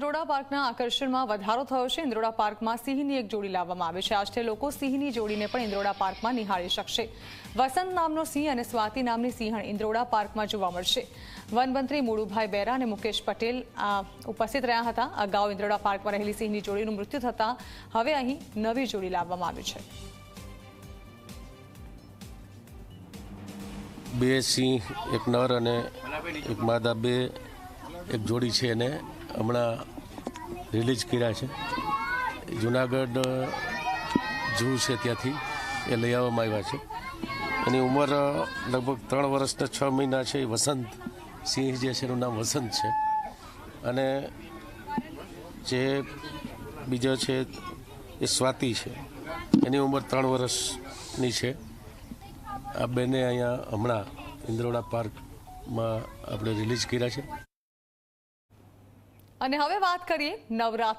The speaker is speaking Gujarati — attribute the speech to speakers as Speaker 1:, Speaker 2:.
Speaker 1: ઇન્દ્રોડા પાર્કના આકર્ષણમાં વધારો થયો છે। ઇન્દ્રોડા પાર્કમાં સિંહની એક જોડી લાવવામાં આવી છે। આજથી લોકો સિંહની જોડીને પણ ઇન્દ્રોડા પાર્કમાં નિહાળી શકશે। વસંત નામનો સિંહ અને સ્વાતિ નામની સિંહણ ઇન્દ્રોડા પાર્કમાં જોવા મળશે। વનમંત્રી મુળુભાઈ બેરા અને મુકેશ પટેલ ઉપસ્થિત રહ્યા હતા। અગાઉ ઇન્દ્રોડા પાર્કમાં રહેલી સિંહની જોડીનું મૃત્યુ થતાં હવે અહીં નવી જોડી લાવવામાં આવી છે।
Speaker 2: બે સિંહ, એક નર અને એક માદા, બે એક જોડી છે એને હમણાં રિલીઝ કર્યા છે। જુનાગઢ ઝૂ છે ત્યાંથી એ લઈ આવવામાં આવ્યા છે। એની ઉંમર લગભગ 3 વર્ષને 6 મહિના છે। એ વસંત સિંહ જે છે એનું નામ વસંત છે અને જે બીજો છે એ સ્વાતિ છે, એની ઉંમર 3 વર્ષની છે। આ બેને અહીંયા હમણાં ઇન્દ્રોડા પાર્કમાં આપણે રિલીઝ કર્યા છે।
Speaker 1: અને હવે વાત કરીએ નવરાત્રિ